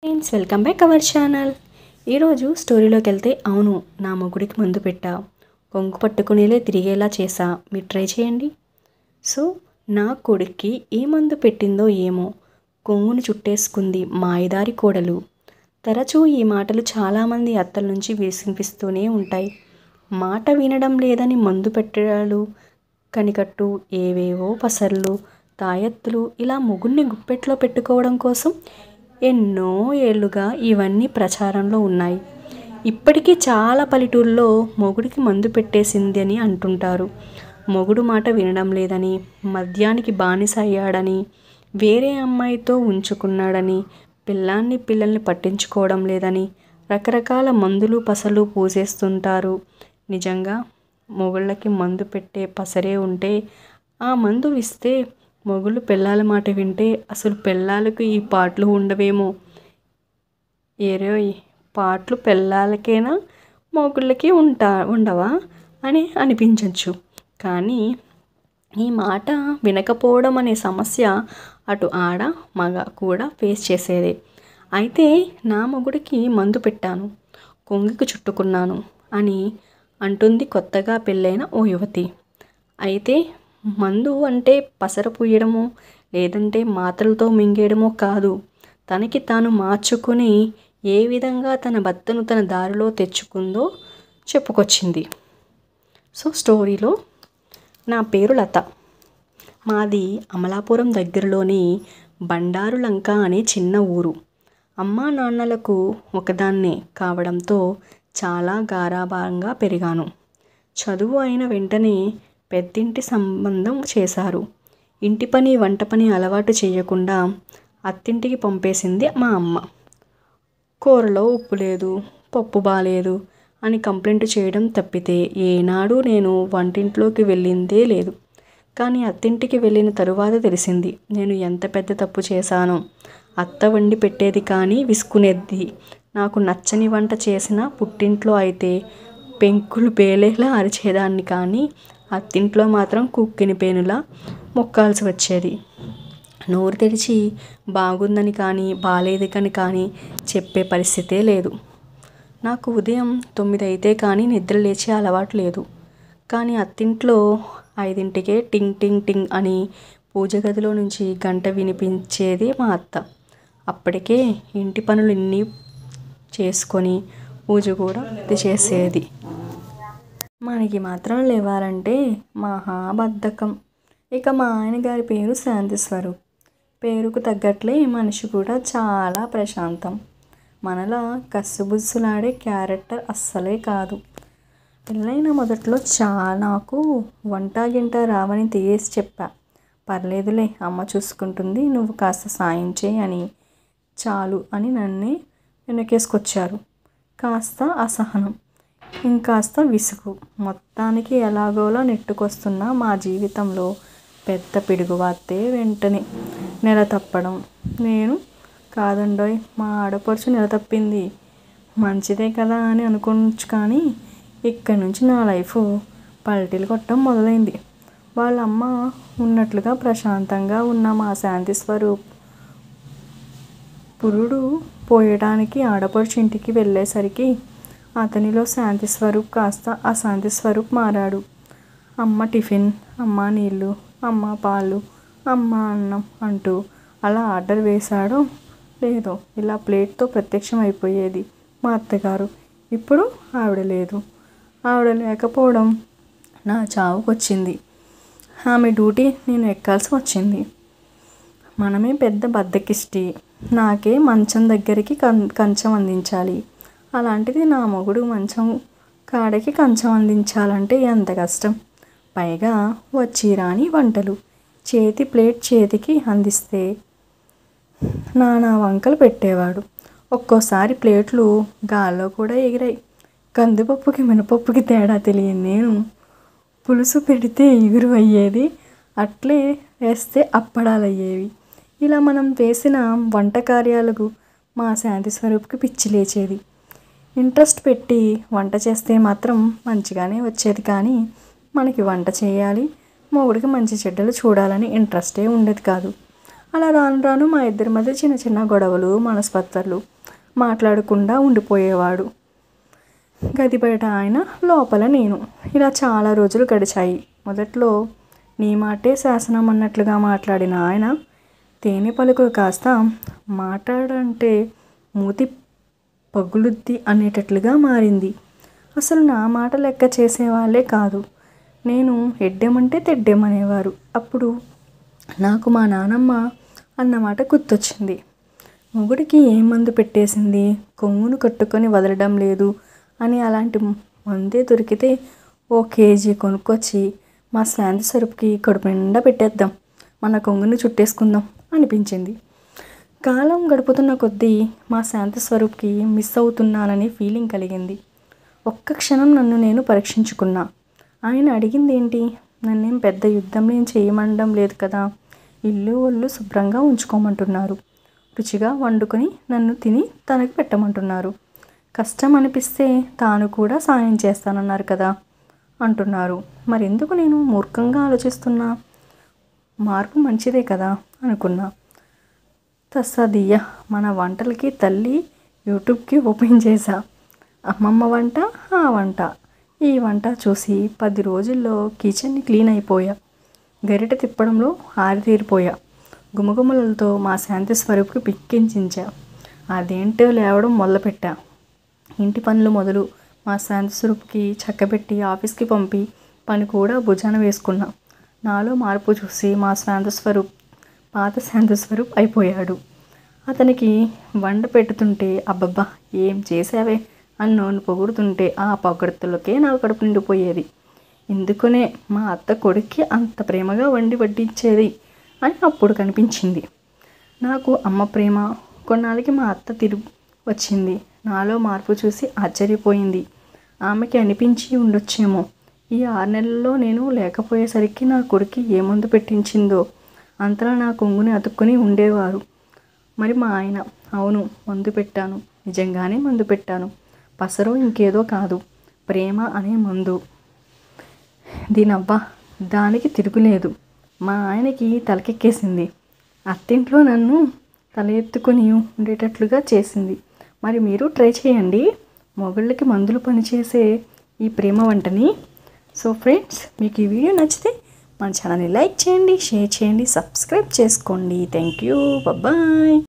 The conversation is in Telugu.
Friends, welcome back our channel. ఈరోజు స్టోరీలోకి వెళ్తే, అవును నా మొగుడికి మందు పెట్టా, కొంగు పట్టుకునేలే తిరిగేలా చేసా, మీరు ట్రై చేయండి. సో నా కొడుక్కి ఏ మందు పెట్టిందో ఏమో, కొంగును చుట్టేసుకుంది మాయదారి కోడలు. తరచూ ఈ మాటలు చాలామంది అత్తల నుంచి వినిపిస్తూనే ఉంటాయి. మాట వినడం లేదని మందు పెట్టడాలు, కనికట్టు, ఏవేవో పసర్లు, తాయెత్తులు, ఇలా మొగుడిని గుప్పెట్లో పెట్టుకోవడం కోసం ఎన్నో ఏళ్లుగా ఇవన్నీ ప్రచారంలో ఉన్నాయి. ఇప్పటికీ చాలా పల్లెటూళ్ళలో మొగుడికి మందు పెట్టేసింది అని అంటుంటారు. మొగుడు మాట వినడం లేదని, మద్యానికి బానిస అయ్యాడని, వేరే అమ్మాయితో ఉంచుకున్నాడని, పిల్లల్ని పట్టించుకోవడం లేదని రకరకాల మందులు పసలు పూసేస్తుంటారు. నిజంగా మొగుళ్ళకి మందు పెట్టే పసరే ఉంటే, ఆ మందు ఇస్తే మొగుళ్ళు పెళ్ళాల మాట వింటే అసలు పెళ్ళాలకు ఈ పాటలు ఉండవేమో. ఏరోయ్, పాటలు పెళ్ళాలకేనా, మొగుళ్ళకి ఉండవా అని అనిపించవచ్చు. కానీ ఈ మాట వినకపోవడం అనే సమస్య అటు ఆడ మగ కూడా ఫేస్ చేసేదే. అయితే నా మొగుడికి మందు పెట్టాను, కొంగికి చుట్టుకున్నాను అని అంటుంది కొత్తగా పెళ్ళైన ఓ యువతి. అయితే మందు అంటే పసర పూయడమో లేదంటే మాత్రలతో మింగేయడమో కాదు, తనకి తాను మార్చుకుని ఏ విధంగా తన భర్తను తన దారిలో తెచ్చుకుందో చెప్పుకొచ్చింది. సో స్టోరీలో, నా పేరు లత, మాది అమలాపురం దగ్గరలోని బండారులంక అనే చిన్న ఊరు. అమ్మా నాన్నలకు ఒకదాన్నే కావడంతో చాలా గారాబంగా పెరిగాను. చదువు అయిన వెంటనే పెద్దింటి సంబంధం చేశారు. ఇంటి పని వంట పని అలవాటు చేయకుండా అత్తింటికి పంపేసింది మా అమ్మ. కూరలో ఉప్పు లేదు, పప్పు బాలేదు అని కంప్లైంట్ చేయడం తప్పితే ఏనాడు నేను వంటింట్లోకి వెళ్ళిందే లేదు. కానీ అత్తింటికి వెళ్ళిన తరువాత తెలిసింది నేను ఎంత పెద్ద తప్పు చేశానో. అత్త వండి పెట్టేది కానీ విసుకునేది. నాకు నచ్చని వంట చేసిన పుట్టింట్లో అయితే పెంకులు పేలేలా అరిచేదాన్ని, కానీ అత్తింట్లో మాత్రం కుక్కిని పేనులా మొక్కాల్సి వచ్చేది. నోరు తెరిచి బాగుందని కానీ బాలేదు కానీ చెప్పే పరిస్థితే లేదు. నాకు ఉదయం 9 అయితే కానీ నిద్ర లేచే అలవాటు లేదు. కానీ అత్తింట్లో 5ంటికే టింగ్ టింగ్ టింగ్ అని పూజ గదిలో నుంచి గంట వినిపించేది మా అత్త. అప్పటికే ఇంటి పనులు ఇన్ని చేసుకొని పూజ కూడా చేసేది. మనకి మాత్రం లేవాలంటే మహాబద్ధకం. ఇక మా ఆయన గారి పేరు శాంతి స్వరూప్. పేరుకు తగ్గట్లే మనిషి కూడా చాలా ప్రశాంతం. మనలా కస్సుబుస్సులాడే క్యారెక్టర్ అస్సలే కాదు. పెళ్ళైన మొదట్లో నాకు వంట గింట రావని తీయేసి చెప్పా. పర్లేదులే, అమ్మ చూసుకుంటుంది, నువ్వు కాస్త సాయం చేయి అని చాలు అని నన్నే వెనకేసుకొచ్చారు. కాస్త అసహనం, ఇంకాస్త విసుగు, మొత్తానికి ఎలాగోలా నెట్టుకొస్తున్న మా జీవితంలో పెద్ద పిడుగువార్తే వెంటనే నెల తప్పడం. నేను కాదండోయ్, మా ఆడపడుచు నెల తప్పింది, మంచిదే కదా అని అనుకోవచ్చు. కానీ ఇక్కడి నుంచి నా లైఫ్ పల్టీలు కొట్టడం మొదలైంది. వాళ్ళ అమ్మ ఉన్నట్లుగా ప్రశాంతంగా ఉన్న మా శాంతి స్వరూప్ పురుడు పోయడానికి ఆడపడుచు ఇంటికి వెళ్ళేసరికి అతనిలో శాంతి స్వరూప్ కాస్త అశాంతి స్వరూప్ మారాడు. అమ్మ టిఫిన్, అమ్మ నీళ్ళు, అమ్మ పాలు, అమ్మ అన్నం అంటూ అలా ఆర్డర్ వేశాడో లేదో ఇలా ప్లేట్తో ప్రత్యక్షం అయిపోయేది మా అత్తగారు. ఇప్పుడు ఆవిడ లేదు. ఆవిడ లేకపోవడం నా చావుకొచ్చింది. ఆమె డ్యూటీ నేను ఎక్కాల్సి వచ్చింది. మనమే పెద్ద బద్దకిష్టి. నాకే మంచం దగ్గరికి కంచం అందించాలి. అలాంటిది నా మొగుడు మంచం కాడకి కంచం అందించాలంటే ఎంత కష్టం. పైగా వచ్చి రాని వంటలు. చేతి ప్లేట్ చేతికి అందిస్తే నానా వంకలు పెట్టేవాడు. ఒక్కోసారి ప్లేట్లు గాల్లో కూడా ఎగిరాయి. కందిపప్పుకి మినపప్పుకి తేడా తెలియని నేను పులుసు పెడితే ఎగురు అయ్యేది, అట్లే వేస్తే అప్పడాలు అయ్యేవి. ఇలా మనం వేసిన వంట కార్యాలకు మా శాంతి స్వరూప్కి పిచ్చి లేచేది. ఇంట్రెస్ట్ పెట్టి వంట చేస్తే మాత్రం మంచిగానే వచ్చేది. కానీ మనకి వంట చేయాలి, మొగుడికి మంచి చెడ్డలు చూడాలని ఇంట్రెస్టే ఉండేది కాదు. అలా రాను రాను మా ఇద్దరి మధ్య చిన్న చిన్న గొడవలు, మనస్పర్ధలు, మాట్లాడకుండా ఉండిపోయేవాడు. గది బయట ఆయన, లోపల నేను. ఇలా చాలా రోజులు గడిచాయి. మొదట్లో నీ మాటే శాసనం అన్నట్లుగా మాట్లాడిన ఆయన తేనె పలుకులు కాస్త మాట్లాడంటే మూతి పగులుద్ది అనేటట్లుగా మారింది. అసలు నా మాట లెక్క చేసేవాళ్ళే కాదు. నేను ఎడ్డెమంటే తెడ్డెమనేవారు. అప్పుడు నాకు మా నానమ్మ అన్నమాట గుర్తొచ్చింది. మొగుడికి ఏ మందు పెట్టేసింది, కొంగును కట్టుకొని వదలడం లేదు అని అలాంటి మందే దొరికితే ఓ కేజీ కొనుక్కొచ్చి మా శాంతి స్వరూప్కి కడుపు నిండా పెట్టేద్దాం, మన కొంగుని చుట్టేసుకుందాం అనిపించింది. కాలం గడుపుతున్న కొద్దీ మా శాంతి స్వరూప్కి మిస్ అవుతున్నానని ఫీలింగ్ కలిగింది. ఒక్క క్షణం నన్ను నేను పరీక్షించుకున్నా. ఆయన అడిగింది ఏంటి? నన్నేం పెద్ద యుద్ధం ఏం చేయమండం లేదు కదా. ఇల్లు ఒళ్ళు శుభ్రంగా ఉంచుకోమంటున్నారు. రుచిగా వండుకొని నన్ను తిని తనకు పెట్టమంటున్నారు. కష్టం అనిపిస్తే తాను కూడా సాయం చేస్తానన్నారు కదా అంటున్నారు. మరెందుకు నేను మూర్ఖంగా ఆలోచిస్తున్నా? మార్పు మంచిదే కదా అనుకున్నా. తస్సదియ్య, మన వంటలకి తల్లి యూట్యూబ్కి ఓపెన్ చేశా. అమ్మమ్మ వంట, ఆ వంట, ఈ వంట చూసి 10 రోజుల్లో కిచెన్ని క్లీన్ అయిపోయా. గరిటె తిప్పడంలో ఆరితేరిపోయా. గుమగుమలతో మా శాంతి స్వరూప్కి పిక్కించించా. అదేంటో లేవడం మొదలుపెట్టా. ఇంటి పనులు మొదలు మా శాంతి స్వరూప్కి చక్కబెట్టి ఆఫీస్కి పంపి పని కూడా భుజాన వేసుకున్నా. నాలో మార్పు చూసి మా శాంతి స్వరూప్ పాత శాంతి స్వరూప్ అయిపోయాడు. అతనికి వంట పెట్టుతుంటే అబ్బబ్బా ఏం చేసావే అన్నోను పొగుడుతుంటే ఆ పొగడ్తలకే నా కడుపు నిండిపోయేది. ఎందుకనే మా అత్త కొడుక్కి అంత ప్రేమగా వండి వడ్డించేది అని అప్పుడు కనిపించింది. నాకు అమ్మ ప్రేమ, కొన్నాళ్ళకి మా అత్త తిరిగి వచ్చింది. నాలో మార్పు చూసి ఆశ్చర్యపోయింది. ఆమెకి అనిపించి ఉండొచ్చేమో ఈ 6 నెలల్లో నేను లేకపోయేసరికి నా కొడుక్కి ఏ మందు పెట్టించిందో. అంతలా నా కొంగుని అతుక్కుని ఉండేవారు. మరి మా ఆయన, అవును మందు పెట్టాను, నిజంగానే మందు పెట్టాను. పసరు ఇంకేదో కాదు, ప్రేమ అనే మందు. దీనవ్వ, దానికి తిరుగులేదు. మా ఆయనకి తలకెక్కేసింది. అత్తింట్లో నన్ను తల ఎత్తుకొని ఉండేటట్లుగా చేసింది. మరి మీరు ట్రై చేయండి మొగుళ్ళకి మందులు పనిచేసే ఈ ప్రేమ వంటని. సో ఫ్రెండ్స్, మీకు ఈ వీడియో నచ్చితే మన ఛానల్ని లైక్ చేయండి, షేర్ చేయండి, సబ్స్క్రైబ్ చేసుకోండి. Thank you, bye.